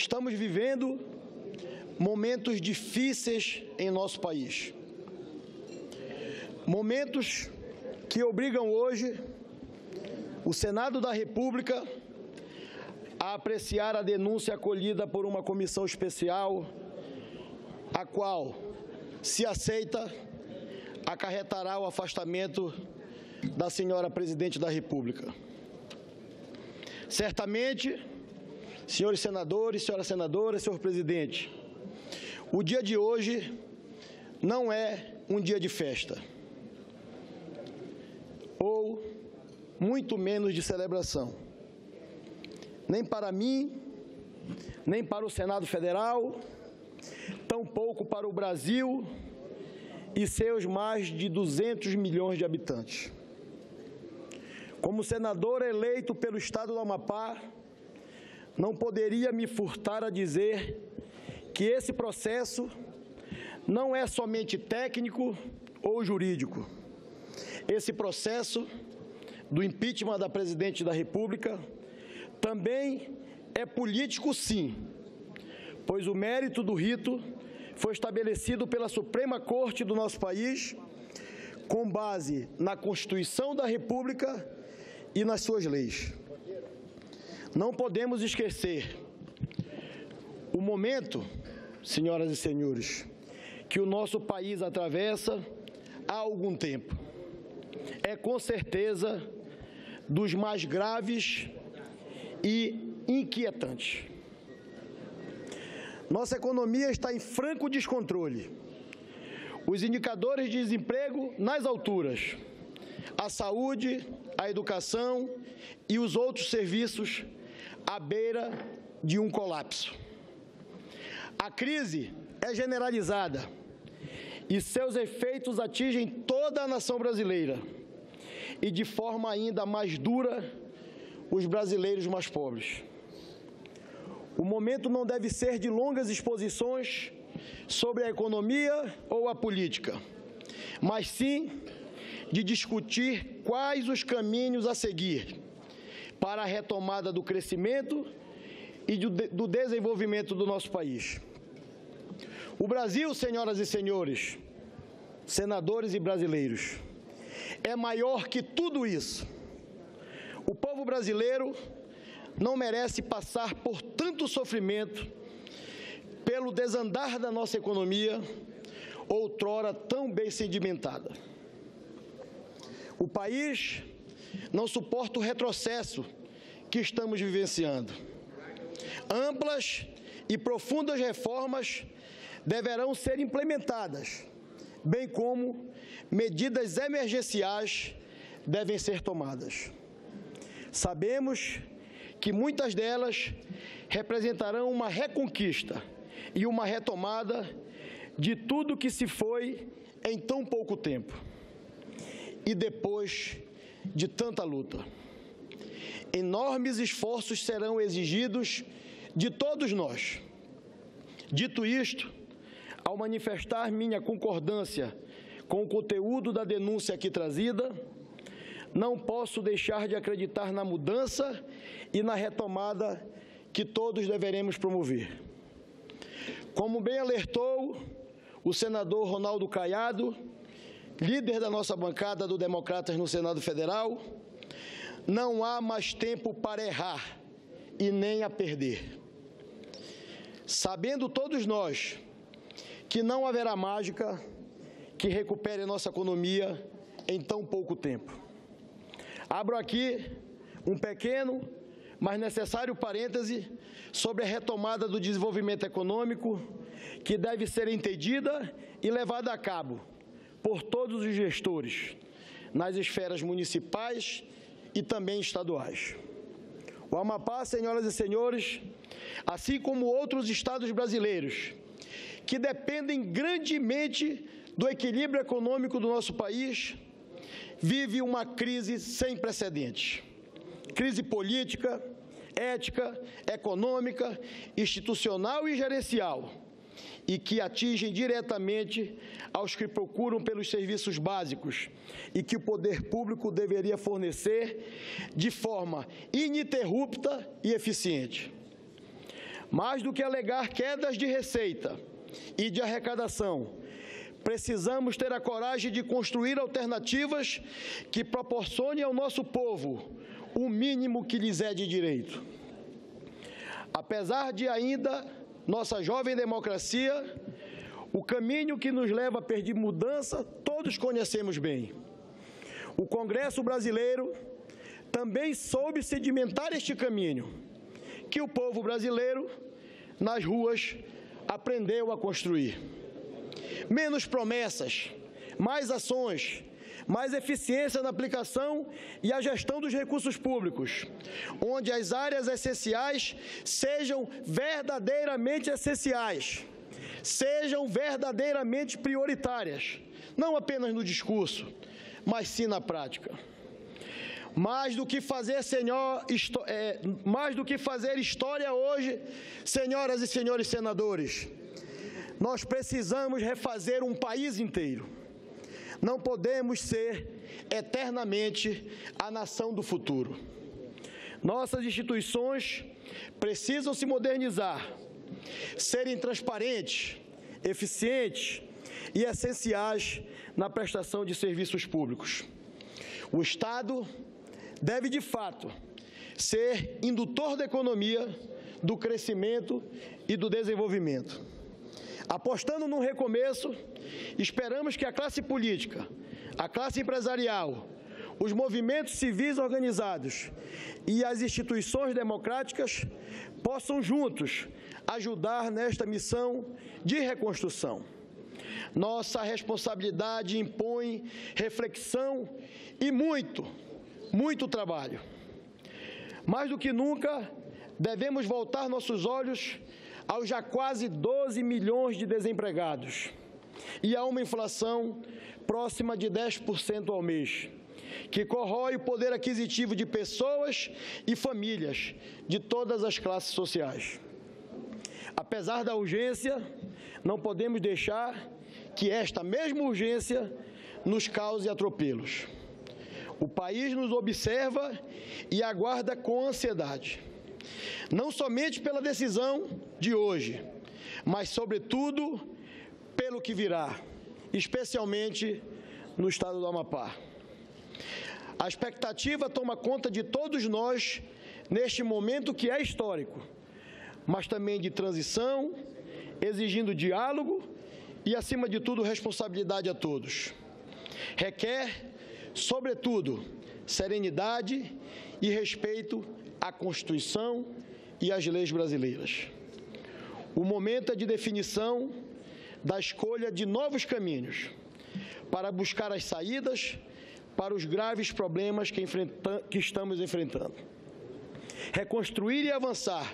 Estamos vivendo momentos difíceis em nosso país. Momentos que obrigam hoje o Senado da República a apreciar a denúncia acolhida por uma comissão especial, a qual, se aceita, acarretará o afastamento da senhora Presidente da República. Certamente, senhores senadores, senhora senadora, senhor presidente, o dia de hoje não é um dia de festa, ou muito menos de celebração, nem para mim, nem para o Senado Federal, tampouco para o Brasil e seus mais de 200 milhões de habitantes. Como senador eleito pelo Estado do Amapá, não poderia me furtar a dizer que esse processo não é somente técnico ou jurídico. Esse processo do impeachment da Presidente da República também é político, sim, pois o mérito do rito foi estabelecido pela Suprema Corte do nosso país com base na Constituição da República e nas suas leis. Não podemos esquecer o momento, senhoras e senhores, que o nosso país atravessa há algum tempo. É com certeza dos mais graves e inquietantes. Nossa economia está em franco descontrole. Os indicadores de desemprego nas alturas. A saúde, a educação e os outros serviços à beira de um colapso. A crise é generalizada e seus efeitos atingem toda a nação brasileira e, de forma ainda mais dura, os brasileiros mais pobres. O momento não deve ser de longas exposições sobre a economia ou a política, mas sim de discutir quais os caminhos a seguir para a retomada do crescimento e do desenvolvimento do nosso país. O Brasil, senhoras e senhores, senadores e brasileiros, é maior que tudo isso. O povo brasileiro não merece passar por tanto sofrimento pelo desandar da nossa economia, outrora tão bem sedimentada. O país não suporta o retrocesso que estamos vivenciando. Amplas e profundas reformas deverão ser implementadas, bem como medidas emergenciais devem ser tomadas. Sabemos que muitas delas representarão uma reconquista e uma retomada de tudo que se foi em tão pouco tempo e depois de tanta luta. Enormes esforços serão exigidos de todos nós. Dito isto, ao manifestar minha concordância com o conteúdo da denúncia aqui trazida, não posso deixar de acreditar na mudança e na retomada que todos deveremos promover. Como bem alertou o senador Ronaldo Caiado, líder da nossa bancada do Democratas no Senado Federal, não há mais tempo para errar e nem a perder. Sabendo todos nós que não haverá mágica que recupere a nossa economia em tão pouco tempo. Abro aqui um pequeno, mas necessário parêntese sobre a retomada do desenvolvimento econômico que deve ser entendida e levada a cabo por todos os gestores, nas esferas municipais e também estaduais. O Amapá, senhoras e senhores, assim como outros estados brasileiros, que dependem grandemente do equilíbrio econômico do nosso país, vive uma crise sem precedentes. Crise política, ética, econômica, institucional e gerencial, e que atingem diretamente aos que procuram pelos serviços básicos e que o poder público deveria fornecer de forma ininterrupta e eficiente. Mais do que alegar quedas de receita e de arrecadação, precisamos ter a coragem de construir alternativas que proporcionem ao nosso povo o mínimo que lhes é de direito. Apesar de ainda nossa jovem democracia, o caminho que nos leva a pedir mudança, todos conhecemos bem. O Congresso brasileiro também soube sedimentar este caminho, que o povo brasileiro, nas ruas, aprendeu a construir. Menos promessas, mais ações, mais eficiência na aplicação e a gestão dos recursos públicos, onde as áreas essenciais sejam verdadeiramente essenciais, sejam verdadeiramente prioritárias, não apenas no discurso, mas sim na prática. Mais do que fazer história hoje, senhoras e senhores senadores, nós precisamos refazer um país inteiro. Não podemos ser eternamente a nação do futuro. Nossas instituições precisam se modernizar, serem transparentes, eficientes e essenciais na prestação de serviços públicos. O Estado deve, de fato, ser indutor da economia, do crescimento e do desenvolvimento. Apostando num recomeço, esperamos que a classe política, a classe empresarial, os movimentos civis organizados e as instituições democráticas possam juntos ajudar nesta missão de reconstrução. Nossa responsabilidade impõe reflexão e muito trabalho. Mais do que nunca, devemos voltar nossos olhos aos já quase 12 milhões de desempregados e a uma inflação próxima de 10% ao mês, que corrói o poder aquisitivo de pessoas e famílias de todas as classes sociais. Apesar da urgência, não podemos deixar que esta mesma urgência nos cause atropelos. O país nos observa e aguarda com ansiedade, não somente pela decisão de hoje, mas, sobretudo, pelo que virá, especialmente no estado do Amapá. A expectativa toma conta de todos nós neste momento que é histórico, mas também de transição, exigindo diálogo e, acima de tudo, responsabilidade a todos. Requer, sobretudo, serenidade e respeito à Constituição e às leis brasileiras. O momento é de definição da escolha de novos caminhos para buscar as saídas para os graves problemas que estamos enfrentando. Reconstruir e avançar,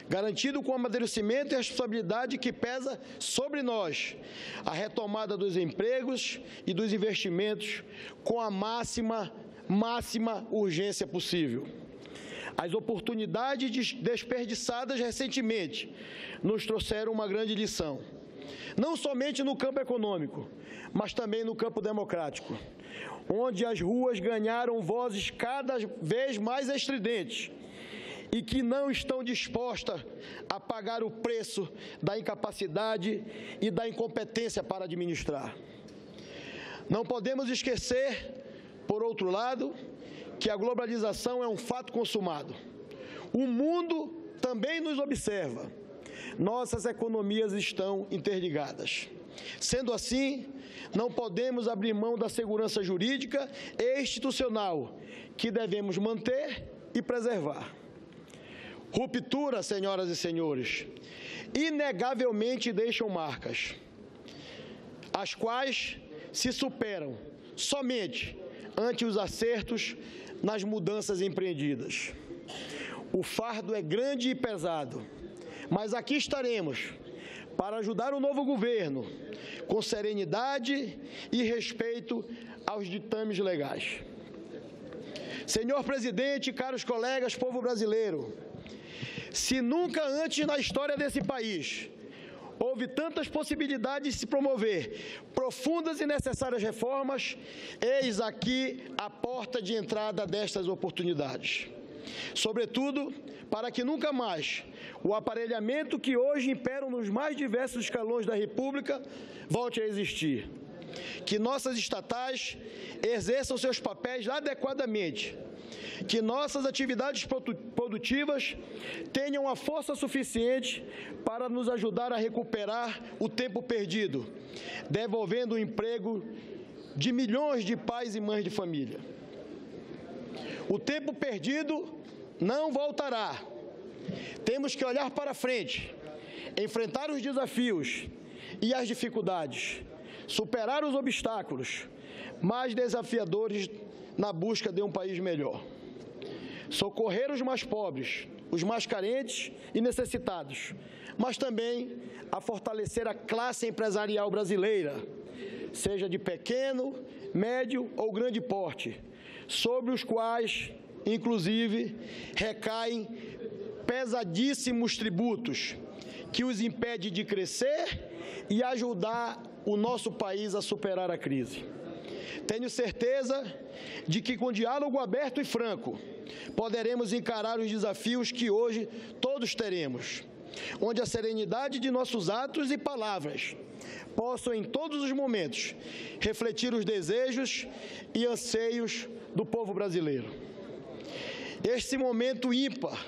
garantido com o amadurecimento e a responsabilidade que pesa sobre nós, a retomada dos empregos e dos investimentos com a máxima urgência possível. As oportunidades desperdiçadas recentemente nos trouxeram uma grande lição, não somente no campo econômico, mas também no campo democrático, onde as ruas ganharam vozes cada vez mais estridentes e que não estão dispostas a pagar o preço da incapacidade e da incompetência para administrar. Não podemos esquecer, por outro lado, que a globalização é um fato consumado. O mundo também nos observa. Nossas economias estão interligadas. Sendo assim, não podemos abrir mão da segurança jurídica e institucional, que devemos manter e preservar. Ruptura, senhoras e senhores, inegavelmente deixam marcas, as quais se superam somente ante os acertos nas mudanças empreendidas. O fardo é grande e pesado, mas aqui estaremos para ajudar o novo governo com serenidade e respeito aos ditames legais. Senhor presidente, caros colegas, povo brasileiro, se nunca antes na história desse país houve tantas possibilidades de se promover profundas e necessárias reformas, eis aqui a porta de entrada destas oportunidades. Sobretudo, para que nunca mais o aparelhamento que hoje impera nos mais diversos escalões da República volte a existir. Que nossas estatais exerçam seus papéis adequadamente, que nossas atividades produtivas tenham a força suficiente para nos ajudar a recuperar o tempo perdido, devolvendo o emprego de milhões de pais e mães de família. O tempo perdido não voltará. Temos que olhar para frente, enfrentar os desafios e as dificuldades, superar os obstáculos mais desafiadores na busca de um país melhor. Socorrer os mais pobres, os mais carentes e necessitados, mas também a fortalecer a classe empresarial brasileira, seja de pequeno, médio ou grande porte, sobre os quais, inclusive, recaem pesadíssimos tributos que os impedem de crescer e ajudar o nosso país a superar a crise. Tenho certeza de que, com diálogo aberto e franco, poderemos encarar os desafios que hoje todos teremos, onde a serenidade de nossos atos e palavras possam, em todos os momentos, refletir os desejos e anseios do povo brasileiro. Este momento ímpar,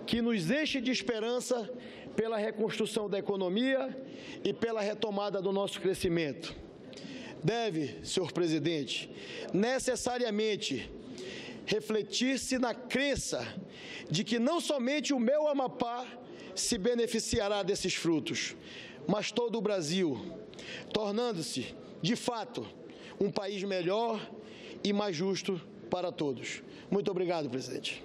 que nos enche de esperança pela reconstrução da economia e pela retomada do nosso crescimento, deve, senhor presidente, necessariamente refletir-se na crença de que não somente o meu Amapá se beneficiará desses frutos, mas todo o Brasil, tornando-se, de fato, um país melhor e mais justo para todos. Muito obrigado, presidente.